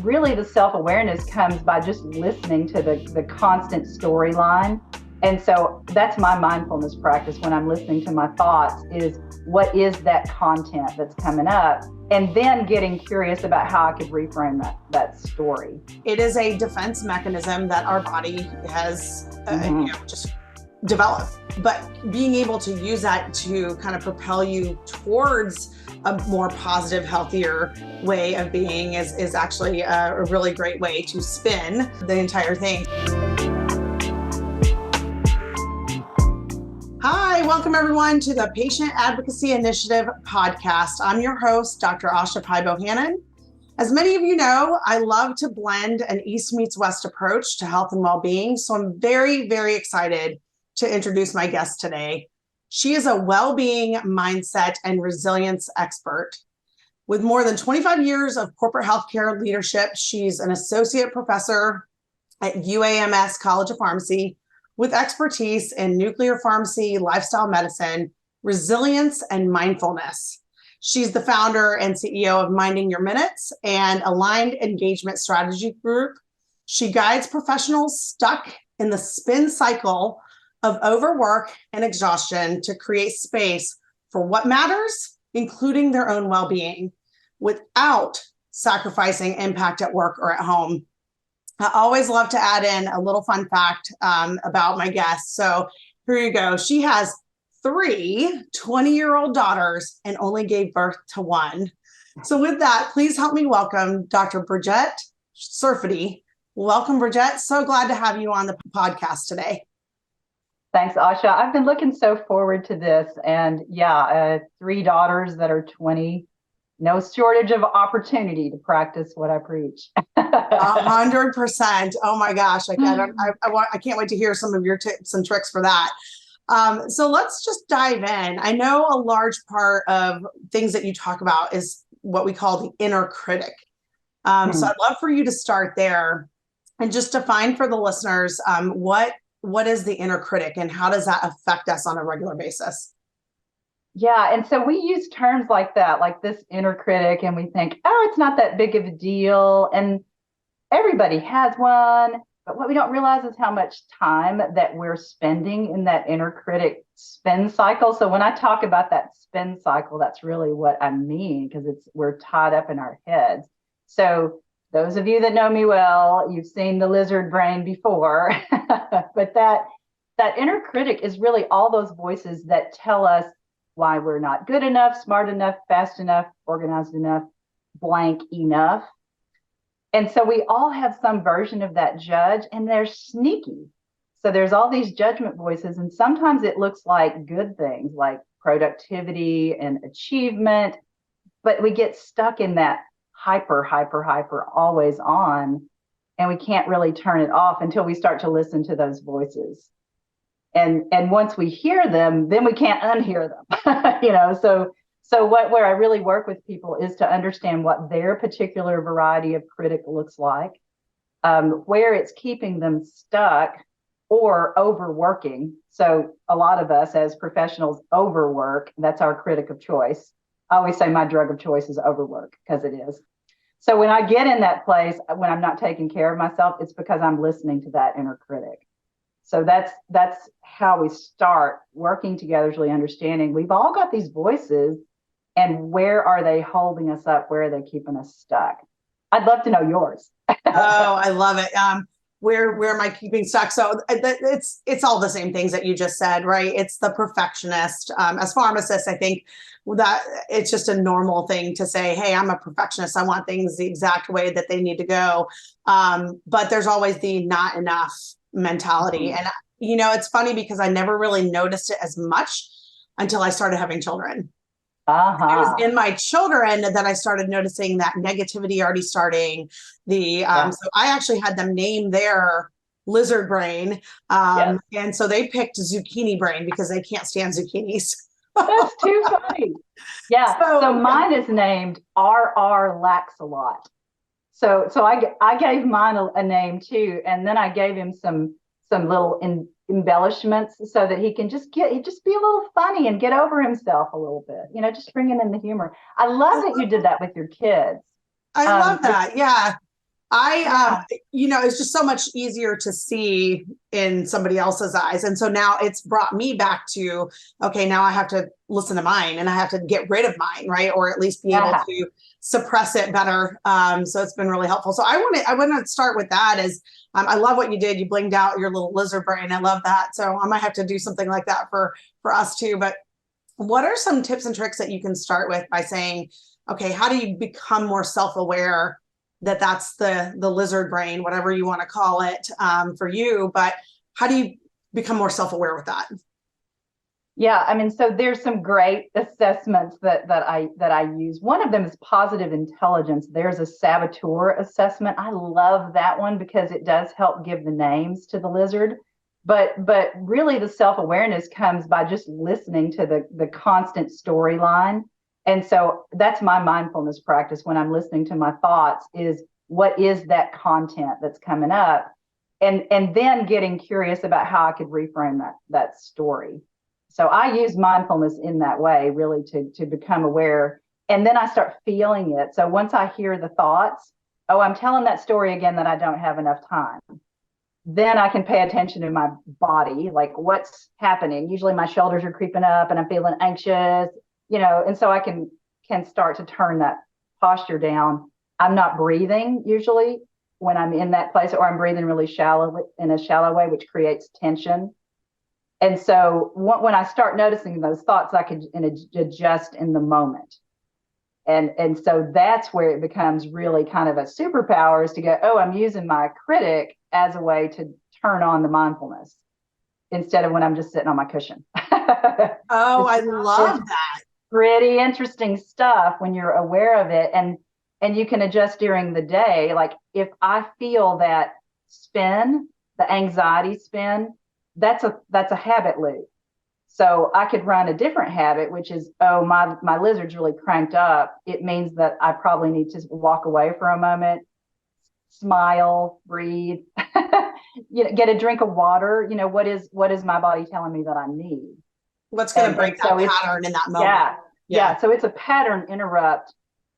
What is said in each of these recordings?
really the self-awareness comes by just listening to the constant storyline. And so that's my mindfulness practice when I'm listening to my thoughts, is what is that content that's coming up? And then getting curious about how I could reframe that story. It is a defense mechanism that our body has just developed. But being able to use that to kind of propel you towards a more positive, healthier way of being is actually a really great way to spin the entire thing. Hi, welcome everyone to the Patient Advocacy Initiative podcast. I'm your host, Dr. Asha Pai Bohannon. As many of you know, I love to blend an East meets West approach to health and well-being. So I'm very, very excited to introduce my guest today. She is a well-being, mindset, and resilience expert. With more than 25 years of corporate healthcare leadership, she's an associate professor at UAMS College of Pharmacy with expertise in nuclear pharmacy, lifestyle medicine, resilience, and mindfulness. She's the founder and CEO of Minding Your Minutes and Aligned Engagement Strategy Group. She guides professionals stuck in the spin cycle of overwork and exhaustion to create space for what matters, including their own well-being, without sacrificing impact at work or at home. I always love to add in a little fun fact about my guest. So here you go. She has 3 20-year-old daughters and only gave birth to 1. So with that, please help me welcome Dr. Brigette Serfaty. Welcome, Brigette. So glad to have you on the podcast today. Thanks, Asha. I've been looking so forward to this. And 3 daughters that are 20. No shortage of opportunity to practice what I preach. 100%. Oh my gosh. I can't wait to hear some of your tips and tricks for that. So let's just dive in. I know a large part of things that you talk about is what we call the inner critic. So I'd love for you to start there and just define for the listeners, what is the inner critic and how does that affect us on a regular basis? Yeah. And so we use terms like that, like this inner critic, and we think, oh, it's not that big of a deal. And everybody has one. But what we don't realize is how much time that we're spending in that inner critic spin cycle. So when I talk about that spin cycle, that's really what I mean, because we're tied up in our heads. So those of you that know me well, you've seen the lizard brain before, but that inner critic is really all those voices that tell us why we're not good enough, smart enough, fast enough, organized enough, blank enough. And so we all have some version of that judge, and they're sneaky. So there's all these judgment voices, and sometimes it looks like good things like productivity and achievement, but we get stuck in that hyper, always on, and we can't really turn it off until we start to listen to those voices. And once we hear them, then we can't unhear them. So where I really work with people is to understand what their particular variety of critic looks like, where it's keeping them stuck or overworking. So a lot of us as professionals overwork. That's our critic of choice. I always say my drug of choice is overwork, because it is. So when I get in that place, when I'm not taking care of myself, it's because I'm listening to that inner critic. So that's how we start working together, is really understanding we've all got these voices, and where are they holding us up? Where are they keeping us stuck? I'd love to know yours. Oh, I love it. Where am I keeping stuck? So it's all the same things that you just said, right? It's the perfectionist. As pharmacists, I think that it's just a normal thing to say, hey, I'm a perfectionist. I want things the exact way that they need to go. But there's always the not enough mentality. And, it's funny because I never really noticed it as much until I started having children. It was in my children that I started noticing that negativity already starting. So I actually had them name their lizard brain. And so they picked zucchini brain because they can't stand zucchinis. That's too funny. Yeah. So mine is named RR Lacks a Lot. So I gave mine a name too, and then I gave him some little embellishments so that he can just be a little funny and get over himself a little bit. Just bringing in the humor. I love that you did that with your kids. I love that. Yeah. It's just so much easier to see in somebody else's eyes. And so now it's brought me back to, okay, now I have to listen to mine and I have to get rid of mine, right? Or at least be able to suppress it better. So it's been really helpful. So I want to start with that as I love what you did. You blinged out your little lizard brain. I love that. So I might have to do something like that for us too. But what are some tips and tricks that you can start with by saying, okay, how do you become more self-aware that that's the lizard brain, whatever you want to call it, for you, but how do you become more self-aware with that? Yeah, I mean, so there's some great assessments that I use. One of them is positive intelligence. There's a saboteur assessment. I love that one because it does help give the names to the lizard. But really the self-awareness comes by just listening to the constant storyline. And so that's my mindfulness practice when I'm listening to my thoughts is what is that content that's coming up? And then getting curious about how I could reframe that story. So I use mindfulness in that way, really to become aware. And then I start feeling it. So once I hear the thoughts, oh, I'm telling that story again that I don't have enough time. Then I can pay attention to my body, like what's happening. Usually my shoulders are creeping up and I'm feeling anxious, and so I can start to turn that posture down. I'm not breathing usually when I'm in that place, or I'm breathing really shallow in a shallow way, which creates tension. And so when I start noticing those thoughts, I can adjust in the moment. And so that's where it becomes really kind of a superpower is to go, oh, I'm using my critic as a way to turn on the mindfulness instead of when I'm just sitting on my cushion. Oh, I love that. Pretty interesting stuff when you're aware of it. And you can adjust during the day. Like if I feel that spin, the anxiety spin, that's a habit loop. So I could run a different habit, which is, oh, my lizard's really cranked up. It means that I probably need to walk away for a moment, smile, breathe, get a drink of water. What is my body telling me that I need? What's going to break that pattern in that moment? Yeah. So it's a pattern interrupt.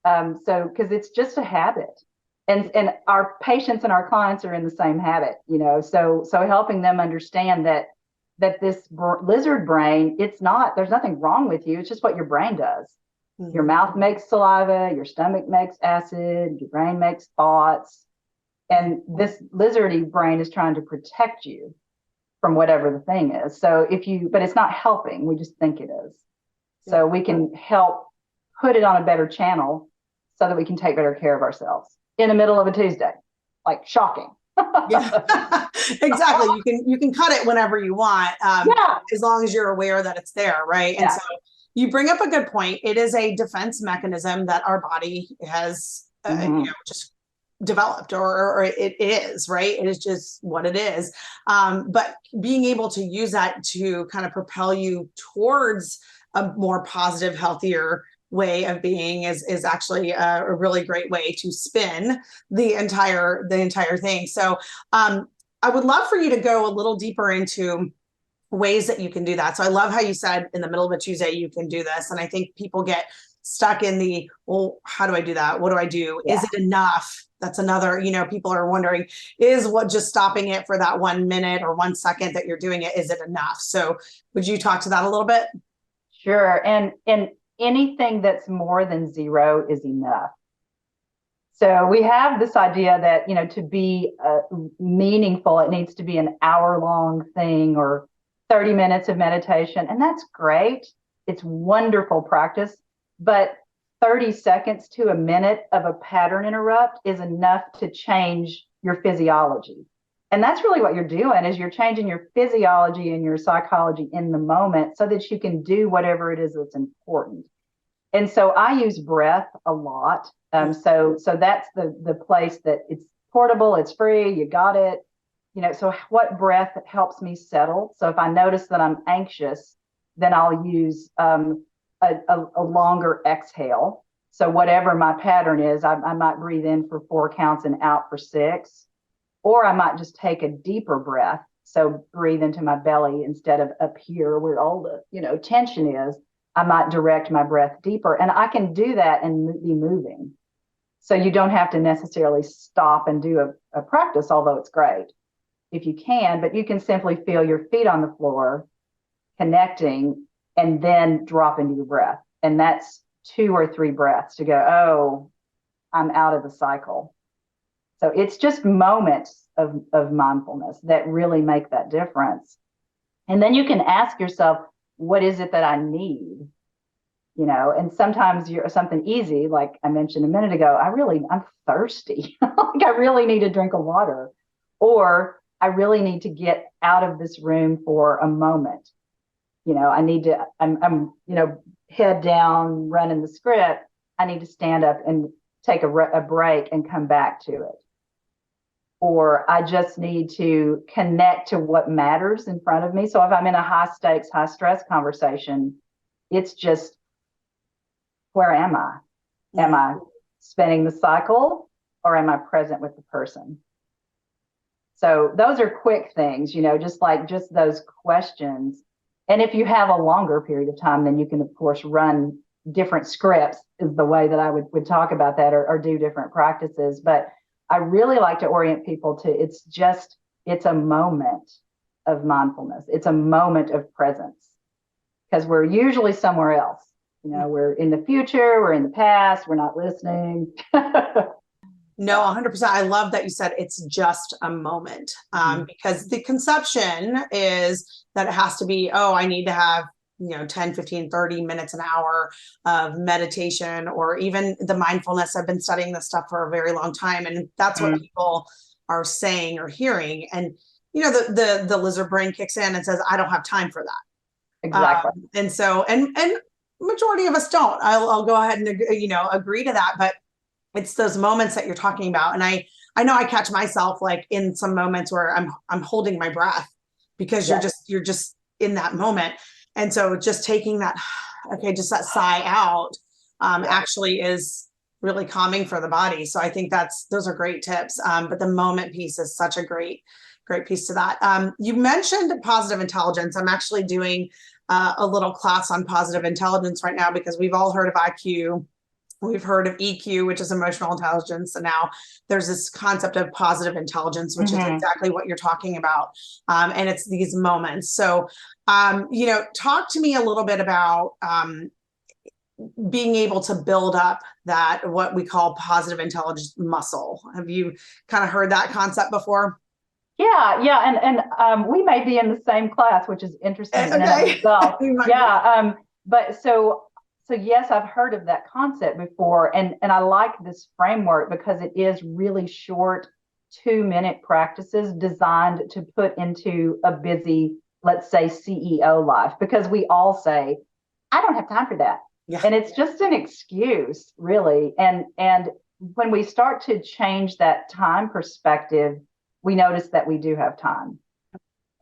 So because it's just a habit. And our patients and our clients are in the same habit, so helping them understand that this lizard brain, there's nothing wrong with you. It's just what your brain does. Mm-hmm. Your mouth makes saliva, your stomach makes acid, your brain makes thoughts. And this lizardy brain is trying to protect you from whatever the thing is. So but it's not helping. We just think it is. So we can help put it on a better channel so that we can take better care of ourselves in the middle of a Tuesday, like shocking. Yeah, exactly. You can cut it whenever you want, as long as you're aware that it's there, right? Yeah. And so you bring up a good point. It is a defense mechanism that our body has, just developed, or it is, right? It is just what it is. But being able to use that to kind of propel you towards a more positive, healthier way of being is actually a really great way to spin the entire thing. So I would love for you to go a little deeper into ways that you can do that. So I love how you said in the middle of a Tuesday you can do this, and I think people get stuck in the, well, how do I do that? What do I do? Yeah. Is it enough? That's another, people are wondering, is what just stopping it for that 1 minute or 1 second that you're doing it, is it enough? So would you talk to that a little bit? Sure. And anything that's more than 0 is enough. So we have this idea that, to be meaningful, it needs to be an hour-long thing or 30 minutes of meditation. And that's great. It's wonderful practice. But 30 seconds to a minute of a pattern interrupt is enough to change your physiology. And that's really what you're doing, is you're changing your physiology and your psychology in the moment so that you can do whatever it is that's important. And so I use breath a lot. So that's the place that it's portable, it's free, you got it. So what breath helps me settle? So if I notice that I'm anxious, then I'll use a longer exhale. So whatever my pattern is, I might breathe in for 4 counts and out for 6. Or I might just take a deeper breath. So breathe into my belly instead of up here where all the, tension is. I might direct my breath deeper, and I can do that and be moving. So you don't have to necessarily stop and do a practice, although it's great if you can, but you can simply feel your feet on the floor, connecting, and then drop into your breath. And that's 2 or 3 breaths to go, oh, I'm out of the cycle. So it's just moments of mindfulness that really make that difference. And then you can ask yourself, what is it that I need? And sometimes you're something easy, like I mentioned a minute ago, I'm thirsty. Like I really need a drink of water, or I really need to get out of this room for a moment. I'm head down running the script. I need to stand up and take a break and come back to it. Or I just need to connect to what matters in front of me. So if I'm in a high stakes, high stress conversation, it's just, where am I? Am I spinning the cycle, or am I present with the person? So those are quick things, just those questions. And if you have a longer period of time, then you can, of course, run different scripts is the way that I would talk about that, or do different practices. But I really like to orient people to, it's a moment of mindfulness. It's a moment of presence, because we're usually somewhere else. We're in the future, we're in the past, we're not listening. No, 100%. I love that you said it's just a moment, because the conception is that it has to be, I need to have 10, 15, 30 minutes, an hour of meditation, or even the mindfulness. I've been studying this stuff for a very long time, and that's what people are saying or hearing. And the lizard brain kicks in and says, I don't have time for that. Exactly. And so majority of us don't. I'll go ahead and agree to that, but it's those moments that you're talking about. And I know I catch myself like in some moments where I'm holding my breath, because you're just in that moment. And so just taking that, just that sigh out, actually is really calming for the body. So I think those are great tips. But the moment piece is such a great piece to that. You mentioned positive intelligence. I'm actually doing a little class on positive intelligence right now, because we've all heard of IQ. We've heard of EQ, which is emotional intelligence. And now there's this concept of positive intelligence, which is exactly what you're talking about. And it's these moments. So, talk to me a little bit about being able to build up that, what we call positive intelligence muscle. Have you kind of heard that concept before? Yeah. And we may be in the same class, which is interesting in and of itself. Yeah. But so yes, I've heard of that concept before. And I like this framework because it is really short 2-minute practices designed to put into a busy, let's say, CEO life, because we all say, I don't have time for that. Yeah. And it's just an excuse, really. And when we start to change that time perspective, we notice that we do have time.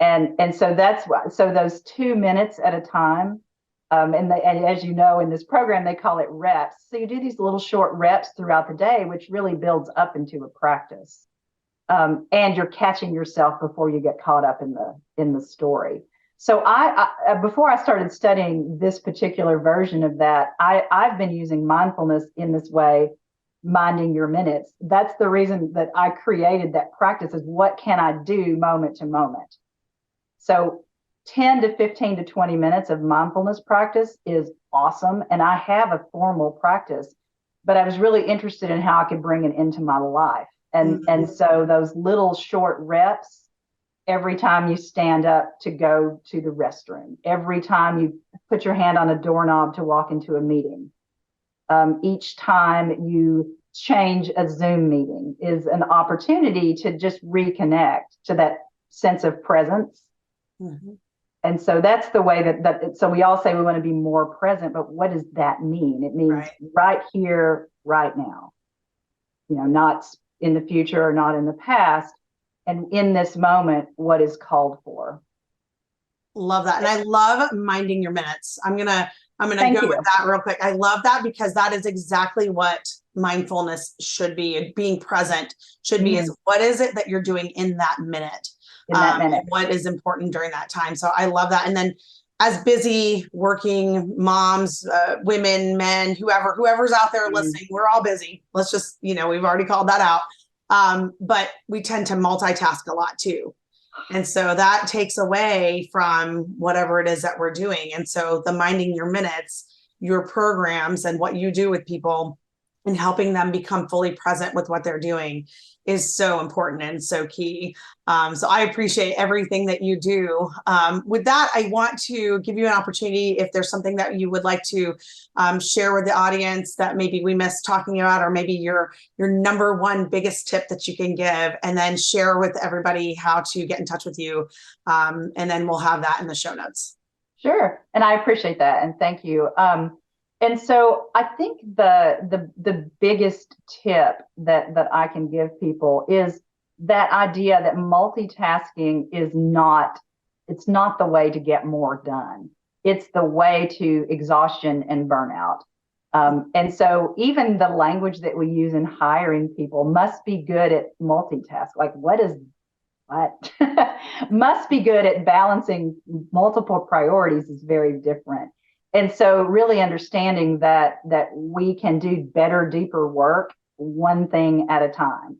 And so that's why, so those 2 minutes at a time, and as you know, in this program, they call it reps. So you do these little short reps throughout the day, which really builds up into a practice. And you're catching yourself before you get caught up in the story. So I before I started studying this particular version of that, I've been using mindfulness in this way, minding your minutes. That's the reason that I created that practice, is what can I do moment to moment? So 10 to 15 to 20 minutes of mindfulness practice is awesome. And I have a formal practice, but I was really interested in how I could bring it into my life. And so those little short reps, every time you stand up to go to the restroom, every time you put your hand on a doorknob to walk into a meeting, each time you change a Zoom meeting is an opportunity to just reconnect to that sense of presence. And so that's the way that so we all say we want to be more present, but what does that mean? It means right here, right now, not in the future or not in the past. And in this moment, what is called for. Love that. And I love minding your minutes. I'm going to go with that real quick. I love that, because that is exactly what mindfulness should be, and being present should be, is what is it that you're doing in that minute? What is important during that time. So I love that. And then as busy working moms, women, men, whoever's out there listening, we're all busy. Let's just, we've already called that out. But we tend to multitask a lot too. And so that takes away from whatever it is that we're doing. And so the minding your minutes, your programs, and what you do with people and helping them become fully present with what they're doing is so important and so key. So I appreciate everything that you do. With that, I want to give you an opportunity if there's something that you would like to share with the audience that maybe we missed talking about, or maybe your number one biggest tip that you can give, and then share with everybody how to get in touch with you. And then we'll have that in the show notes. Sure. And I appreciate that. And thank you. And so I think the biggest tip that I can give people is that idea that multitasking is it's not the way to get more done. It's the way to exhaustion and burnout. And so even the language that we use in hiring people must be good at multitask. Like what must be good at balancing multiple priorities is very different. And so really understanding that we can do better, deeper work, one thing at a time.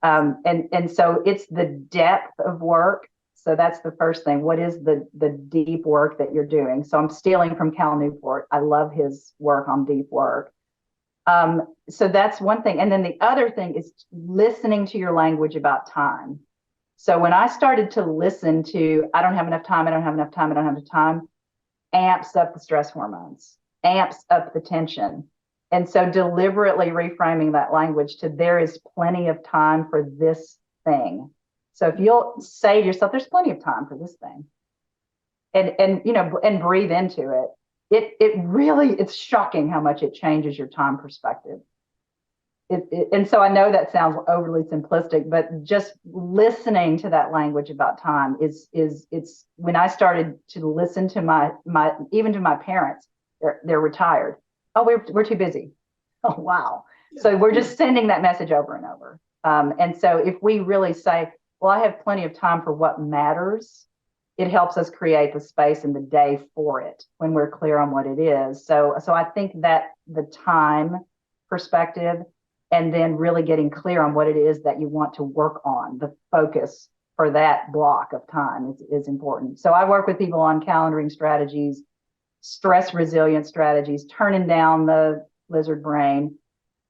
And so it's the depth of work. So that's the first thing. What is the deep work that you're doing? So I'm stealing from Cal Newport. I love his work on deep work. So that's one thing. And then the other thing is listening to your language about time. So when I started to listen to, I don't have enough time, amps up the stress hormones, amps up the tension. And so deliberately reframing that language to there is plenty of time for this thing. So if you'll say to yourself, there's plenty of time for this thing, and breathe into it, it's shocking how much it changes your time perspective. And so I know that sounds overly simplistic, but just listening to that language about time it's when I started to listen to my even to my parents, they're retired. Oh, we're too busy. Oh, wow. So we're just sending that message over and over. And so if we really say, well, I have plenty of time for what matters, it helps us create the space in the day for it when we're clear on what it is. So I think that the time perspective, and then really getting clear on what it is that you want to work on, the focus for that block of time is important. So I work with people on calendaring strategies, stress resilience strategies, turning down the lizard brain,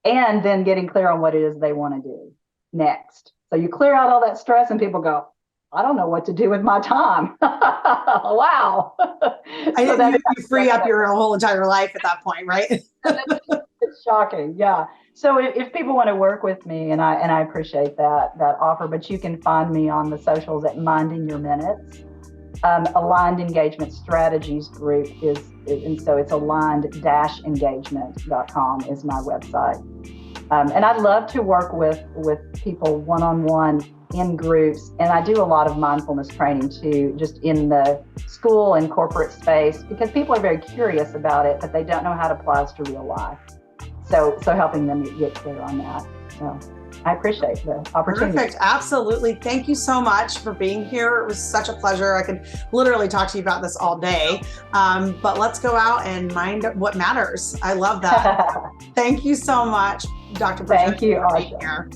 and then getting clear on what it is they want to do next. So you clear out all that stress and people go, I don't know what to do with my time. Wow. You free up your whole entire life at that point, right? It's shocking. Yeah. So if people want to work with me, and I appreciate that offer, but you can find me on the socials at Minding Your Minutes. Aligned Engagement Strategies group and so it's aligned-engagement.com is my website. And I'd love to work with people one-on-one in groups. And I do a lot of mindfulness training too, just in the school and corporate space, because people are very curious about it, but they don't know how it applies to real life. So helping them get clear on that. So I appreciate the opportunity. Perfect. Absolutely. Thank you so much for being here. It was such a pleasure. I could literally talk to you about this all day. But let's go out and mind what matters. I love that. Thank you so much, Dr. Brigette. Thank you, for being here.